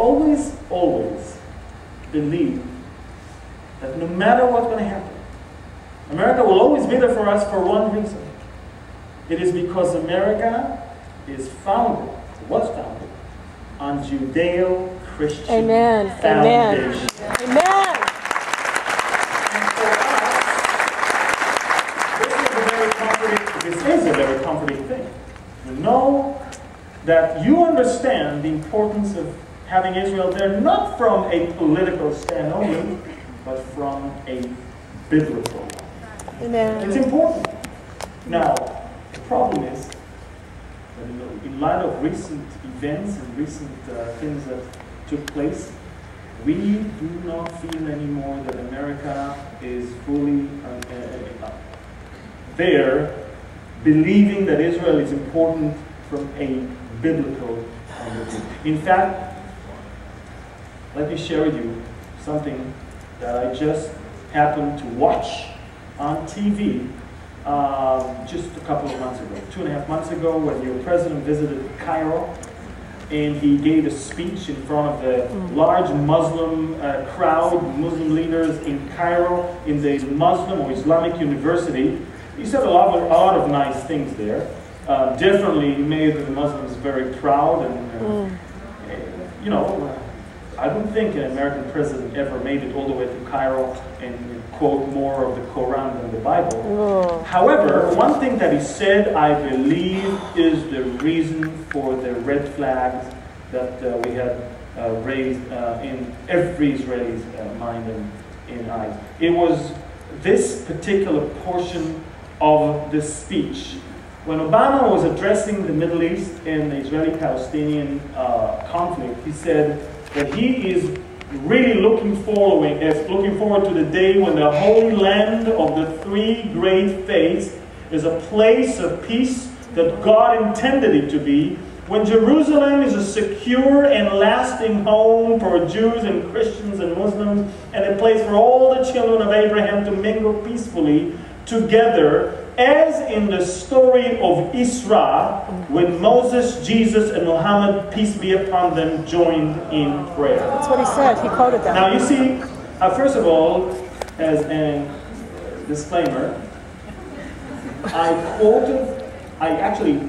always believe that no matter what's going to happen, America will always be there for us for one reason. It is because America is founded, was founded, on Judeo-Christian foundation. Amen. Amen. This is a very comforting thing. You know that you understand the importance of having Israel there, not from a political stand only, but from a biblical one. Amen. It's important. Now, the problem is that in light of recent events and recent things that took place, we do not feel anymore that America is fully there, believing that Israel is important from a biblical point of view. In fact, let me share with you something that I just happened to watch on TV just a couple of months ago, 2.5 months ago, when your president visited Cairo, and he gave a speech in front of the large Muslim crowd, Muslim leaders in Cairo, in the Muslim or Islamic University. He said a lot of nice things there. Definitely made the Muslims very proud, and you know, I don't think an American president ever made it all the way to Cairo and quote more of the Quran than the Bible. However, one thing that he said, I believe, is the reason for the red flags that we had raised in every Israeli's mind and eyes. It was this particular portion of the speech. When Obama was addressing the Middle East and the Israeli-Palestinian conflict, he said that he is really looking forward to the day when the Holy Land of the three great faiths is a place of peace that God intended it to be, when Jerusalem is a secure and lasting home for Jews and Christians and Muslims, and a place for all the children of Abraham to mingle peacefully together, as in the story of Isra, when Moses, Jesus, and Muhammad, peace be upon them, joined in prayer. That's what he said. He quoted that. Now you see, first of all, as a disclaimer, I actually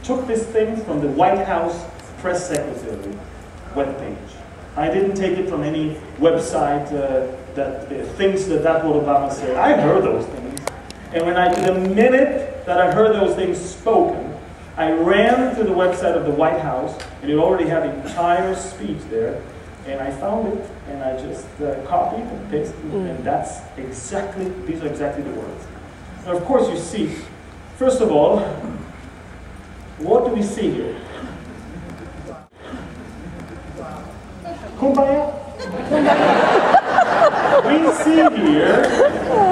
took this thing from the White House press secretary webpage. I didn't take it from any website that thinks that that's what Obama said. I heard those things. And the minute that I heard those things spoken, I ran to the website of the White House, and it already had the entire speech there, and I found it, and I just copied and pasted, and these are exactly the words. Now, of course, you see, first of all, what do we see here? Kumbaya? We see here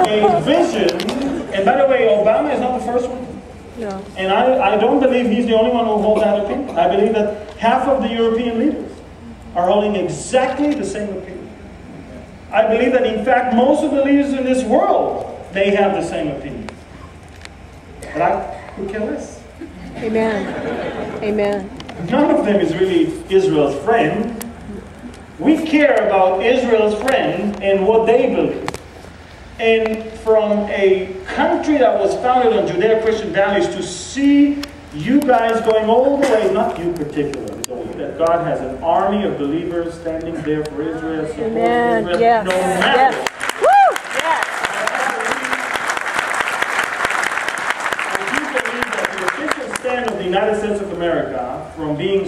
a vision. And by the way, Obama is not the first one. No. And I don't believe he's the only one who holds that opinion. I believe that half of the European leaders are holding exactly the same opinion. I believe that, in fact, most of the leaders in this world, they have the same opinion. But I could care less. Amen. Amen. None of them is really Israel's friend. We care about Israel's friend and what they believe. And from a country that was founded on Judeo-Christian values, to see you guys going all the way, not you particularly, that God has an army of believers standing there for Israel, supporting Israel, yes. no matter. Yes. Woo! Yes. I do believe that the official stand of the United States of America, from being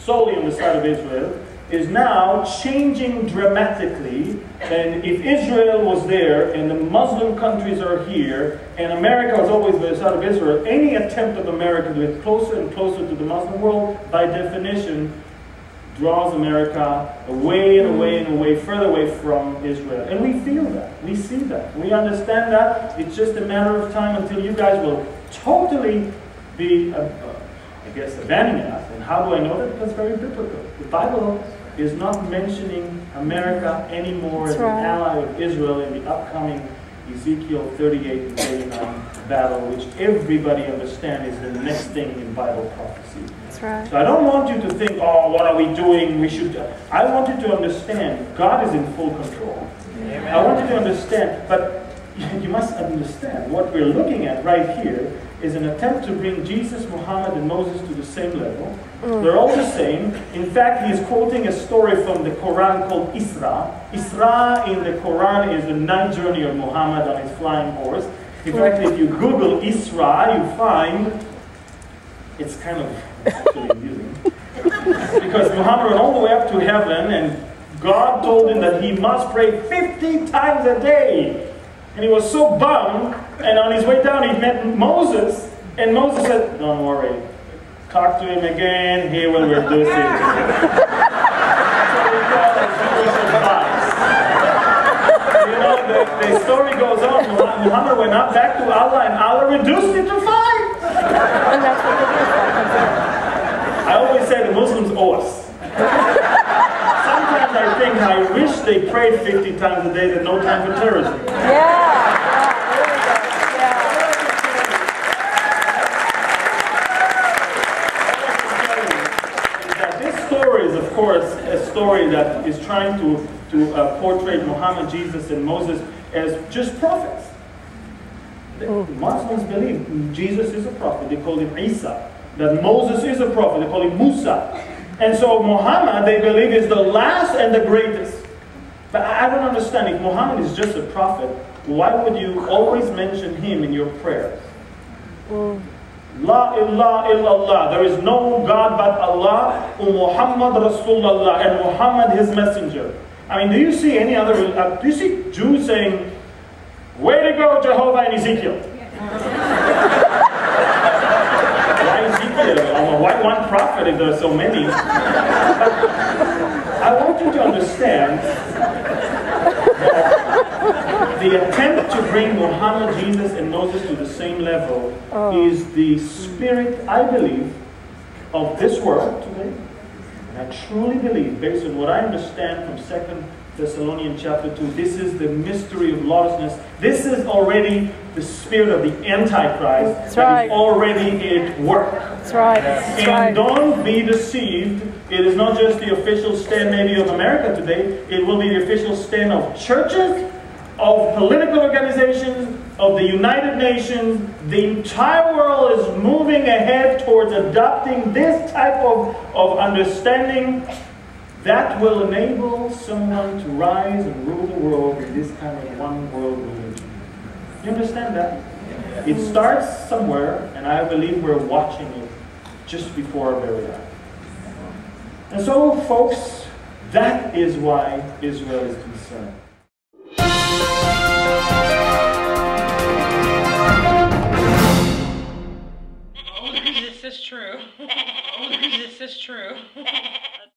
solely on the side of Israel, is now changing dramatically. And if Israel was there and the Muslim countries are here and America was always by the side of Israel, any attempt of America to get closer and closer to the Muslim world, by definition, draws America away and away and away, further away from Israel. And we feel that. We see that. We understand that. It's just a matter of time until you guys will totally be, abandoning us. And how do I know that? Because it's very biblical. The Bible is not mentioning America anymore as an ally of Israel in the upcoming Ezekiel 38 and 39 battle, which everybody understands is the next thing in Bible prophecy. That's right. So I don't want you to think, oh, what are we doing? We should. I want you to understand God is in full control. Amen. I want you to understand, but you must understand what we're looking at right here is an attempt to bring Jesus, Muhammad, and Moses to the same level. They're all the same. In fact, he's quoting a story from the Quran called Isra. Isra in the Quran is the night journey of Muhammad on his flying horse. In fact, if you Google Isra, you find it's kind of actually amusing. Because Muhammad went all the way up to heaven, and God told him that he must pray 50 times a day. And he was so bummed, and on his way down he met Moses, and Moses said, don't worry, talk to him again, he will reduce it. So we call it Jewish advice. You know, the story goes on, Muhammad went up back to Allah, and Allah reduced it to 5. And that's what they did. I always say the Muslims owe us. Sometimes I think I wish they prayed 50 times a day, that no time for terrorism. Yeah. Of course, a story that is trying to portray Muhammad, Jesus, and Moses as just prophets. Muslims believe Jesus is a prophet. They call him Isa. That Moses is a prophet. They call him Musa. And so Muhammad, they believe, is the last and the greatest. But I don't understand. If Muhammad is just a prophet, why would you always mention him in your prayers? La ilaha illallah. There is no God but Allah. Muhammad Rasulullah, and Muhammad his messenger. I mean, do you see any other? Do you see Jews saying, "Way to go, Jehovah," and Ezekiel? Why Ezekiel? Why one prophet if there are so many? But I want you to understand that the attempt to bring Muhammad, Jesus, and Moses to the same level is the spirit, I believe, of this world today. And I truly believe, based on what I understand from 2 Thessalonians chapter 2, this is the mystery of lawlessness. This is already the spirit of the Antichrist that is already at work. That's right. That's and don't be deceived. It is not just the official stand maybe of America today. It will be the official stand of churches, of political organizations, of the United Nations. The entire world is moving ahead towards adopting this type of understanding that will enable someone to rise and rule the world in this kind of one world religion. You understand that? It starts somewhere, and I believe we're watching it just before our very eyes. And so, folks, that is why Israel is concerned. This is true. This is true.